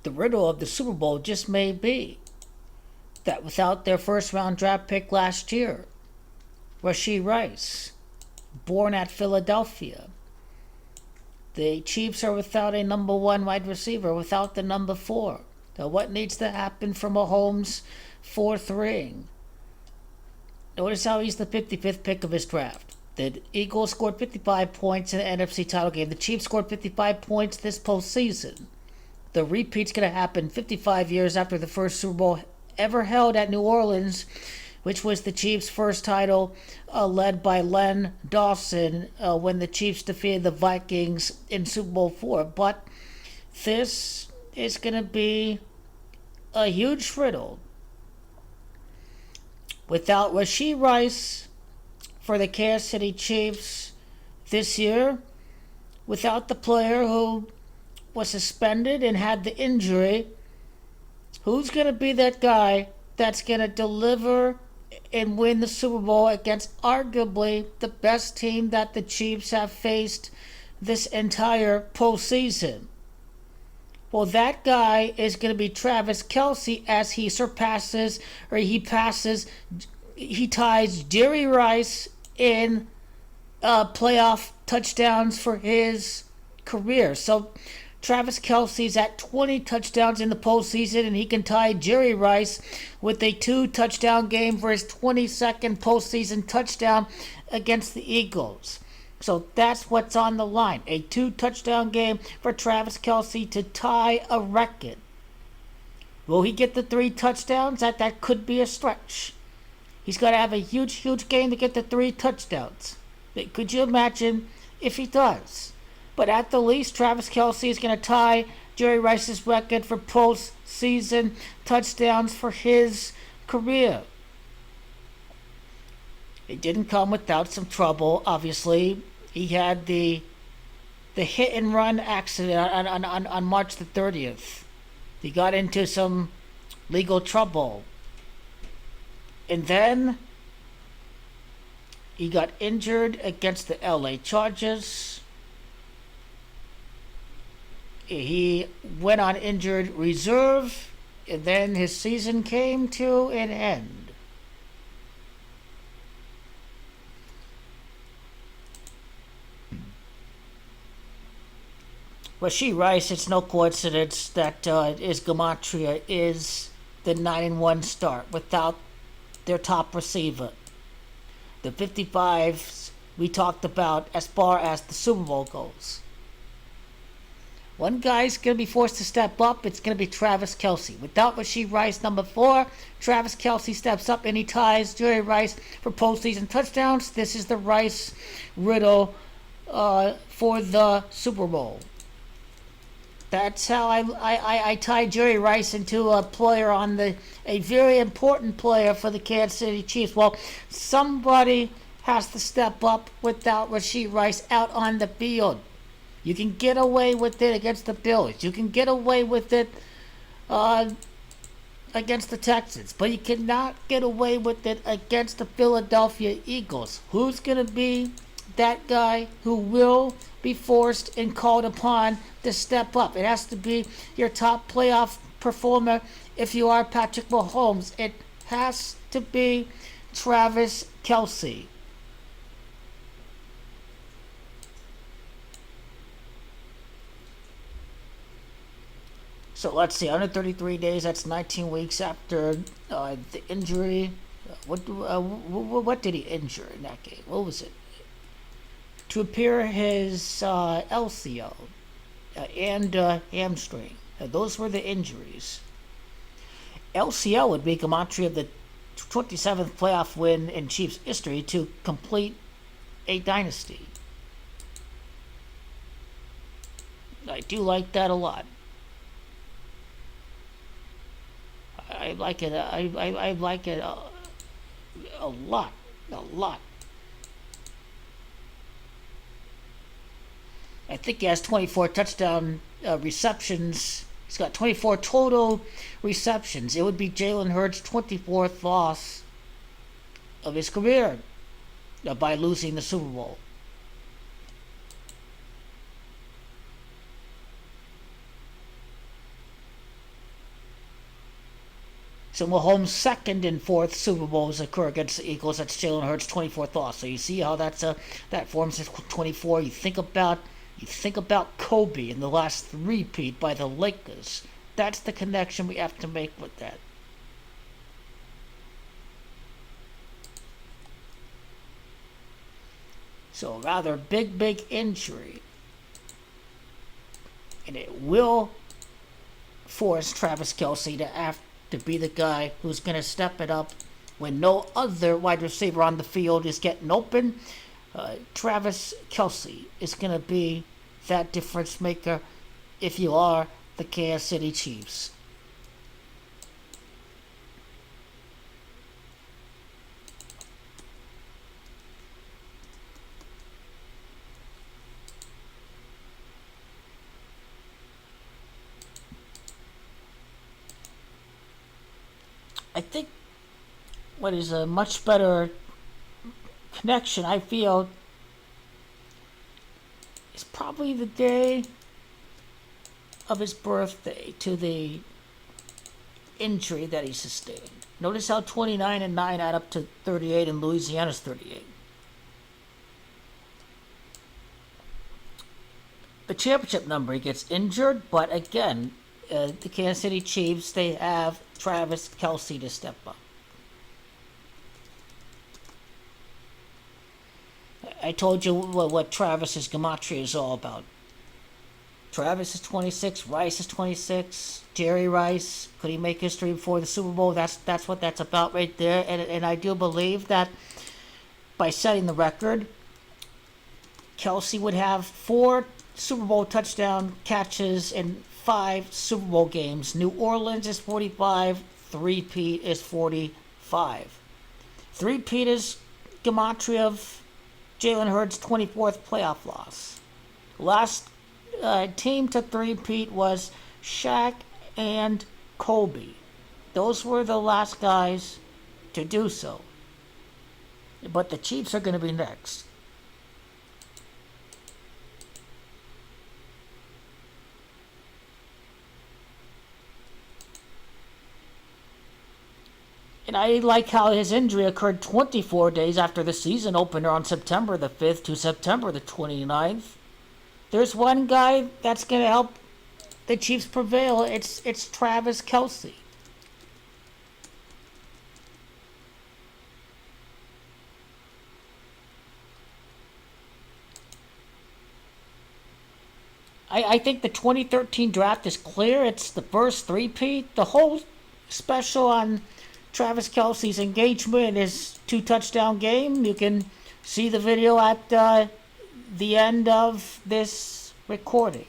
The riddle of the Super Bowl just may be that without their first round draft pick last year, Rashee Rice, born at Philadelphia, the Chiefs are without a number one wide receiver, without the number four. Now, what needs to happen for Mahomes' fourth ring? Notice how he's the 55th pick of his draft. The Eagles scored 55 points in the NFC title game. The Chiefs scored 55 points this postseason. The repeat's going to happen 55 years after the first Super Bowl ever held at New Orleans, which was the Chiefs' first title, led by Len Dawson, when the Chiefs defeated the Vikings in Super Bowl IV. But this is going to be a huge riddle. Without Rashee Rice for the Kansas City Chiefs this year, without the player who was suspended and had the injury, who's going to be that guy that's going to deliver and win the Super Bowl against arguably the best team that the Chiefs have faced this entire postseason? Well, that guy is going to be Travis Kelce, as he ties Jerry Rice in playoff touchdowns for his career. So Travis Kelce's at 20 touchdowns in the postseason, and he can tie Jerry Rice with a 2-touchdown game for his 22nd postseason touchdown against the Eagles. So that's what's on the line. A 2-touchdown game for Travis Kelce to tie a record. Will he get the 3 touchdowns? That could be a stretch. He's got to have a huge game to get the 3 touchdowns. Could you imagine if he does? But at the least, Travis Kelce is going to tie Jerry Rice's record for postseason touchdowns for his career. It didn't come without some trouble, obviously. He had the hit and run accident on March the 30th. He got into some legal trouble. And then he got injured against the LA Chargers. He went on injured reserve, and then his season came to an end. Rashee Rice, it's no coincidence that his gematria is the 9-1 start without their top receiver. The 55s we talked about as far as the Super Bowl goes. One guy's going to be forced to step up. It's going to be Travis Kelce. Without Rashee Rice, number 4, Travis Kelce steps up and he ties Jerry Rice for postseason touchdowns. This is the Rice riddle for the Super Bowl. That's how I tie Jerry Rice into a player a very important player for the Kansas City Chiefs. Well, somebody has to step up without Rashee Rice out on the field. You can get away with it against the Bills. You can get away with it against the Texans. But you cannot get away with it against the Philadelphia Eagles. Who's going to be that guy who will be forced and called upon to step up? It has to be your top playoff performer if you are Patrick Mahomes. It has to be Travis Kelce. So let's see, 133 days, that's 19 weeks after the injury. What did he injure in that game? What was it? To repair his LCO and hamstring. Those were the injuries. LCO would be gematria of the 27th playoff win in Chiefs history to complete a dynasty. I do like that a lot. I like it. I like it a lot. I think he has 24 touchdown receptions. He's got 24 total receptions. It would be Jalen Hurts' 24th loss of his career by losing the Super Bowl. So Mahomes' second and fourth Super Bowls occur against the Eagles. That's Jalen Hurts' 24th loss. So you see how that forms as 24. You think about Kobe in the last three-peat by the Lakers. That's the connection we have to make with that. So a rather big injury. And it will force Travis Kelce to have to be the guy who's going to step it up when no other wide receiver on the field is getting open. Travis Kelce is going to be that difference maker if you are the Kansas City Chiefs. I think what is a much better connection, I feel, is probably the day of his birthday to the injury that he sustained. Notice how 29 and 9 add up to 38 and Louisiana's 38. The championship number, he gets injured, but again, the Kansas City Chiefs, they have Travis Kelce to step up. I told you what Travis's gematria is all about. Travis is 26, Rice is 26, Jerry Rice, could he make history before the Super Bowl? That's what that's about right there. And I do believe that by setting the record, Kelce would have 4 Super Bowl touchdown catches in 5 Super Bowl games. New Orleans is 45, three-peat is 45. Three-peat is gematria of Jalen Hurts' 24th playoff loss. Last team to three-peat was Shaq and Kobe. Those were the last guys to do so. But the Chiefs are going to be next. And I like how his injury occurred 24 days after the season opener on September the 5th to September the 29th. There's one guy that's going to help the Chiefs prevail. It's Travis Kelce. I think the 2013 draft is clear. It's the first three-peat. The whole special on Travis Kelce's engagement is 2-touchdown game. You can see the video at the end of this recording.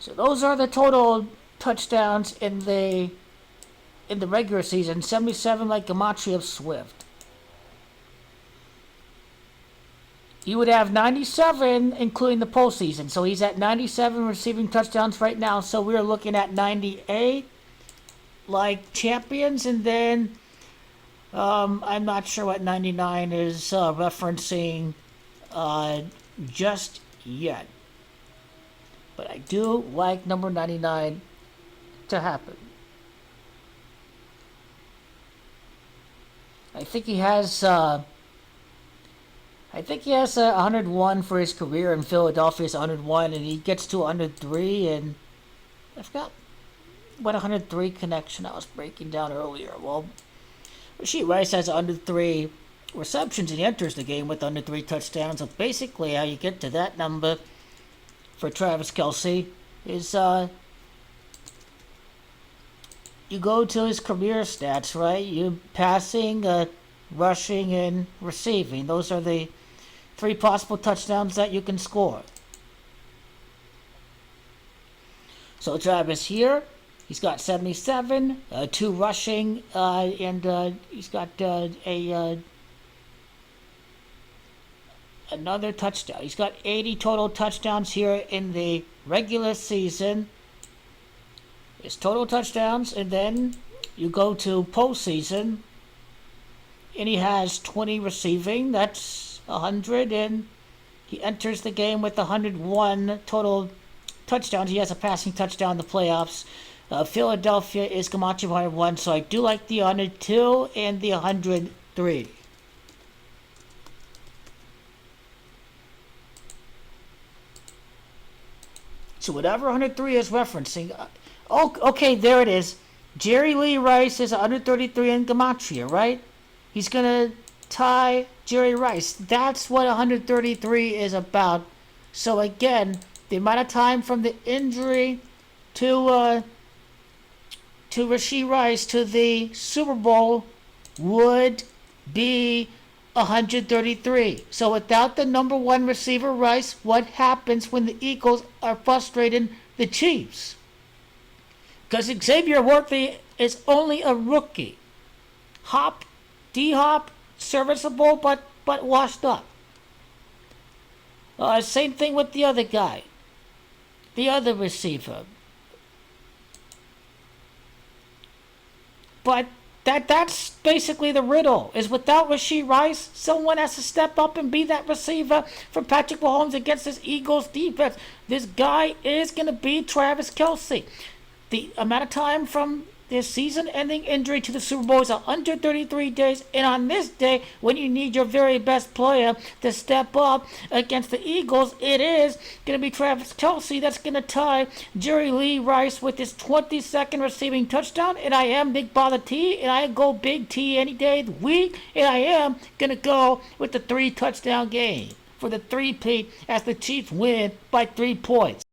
So those are the total touchdowns in the regular season. 77 like gematria of Swift. He would have 97 including the postseason. So he's at 97 receiving touchdowns right now. So we're looking at 98 like champions. And then I'm not sure what 99 is referencing just yet. But I do like number 99 to happen. I think he has 101 for his career in Philadelphia. Is 101, and he gets to 103, and I forgot what 103 connection I was breaking down earlier. Well, Rashee Rice has 103 receptions, and he enters the game with 103 touchdowns. So basically, how you get to that number for Travis Kelce is you go to his career stats, right? You passing, rushing, and receiving. Those are the 3 possible touchdowns that you can score. So Travis here, he's got 77, 2 rushing, and he's got another touchdown. He's got 80 total touchdowns here in the regular season. His total touchdowns, and then you go to postseason, and he has 20 receiving. That's 100, and he enters the game with 101 total touchdowns. He has a passing touchdown in the playoffs. Philadelphia is Gematria 101, so I do like the 102 and the 103. So whatever 103 is referencing. Oh, okay, there it is. Jerry Lee Rice is 133 in Gematria, right? He's going to tie Jerry Rice. That's what 133 is about. So again, the amount of time from the injury to Rashee Rice to the Super Bowl would be 133. So without the number one receiver, Rice, what happens when the Eagles are frustrating the Chiefs? Because Xavier Worthy is only a rookie. D-Hop, serviceable, but washed up. Same thing with the other guy. The other receiver. But that's basically the riddle. Is without Rashee Rice, someone has to step up and be that receiver for Patrick Mahomes against this Eagles defense. This guy is going to be Travis Kelce. The amount of time from this season-ending injury to the Super Bowl is 133 days, and on this day, when you need your very best player to step up against the Eagles, it is going to be Travis Kelce that's going to tie Jerry Lee Rice with his 22nd receiving touchdown, and I am Big Balla T, and I go Big T any day of the week, and I am going to go with the 3-touchdown game for the 3-peat as the Chiefs win by 3 points.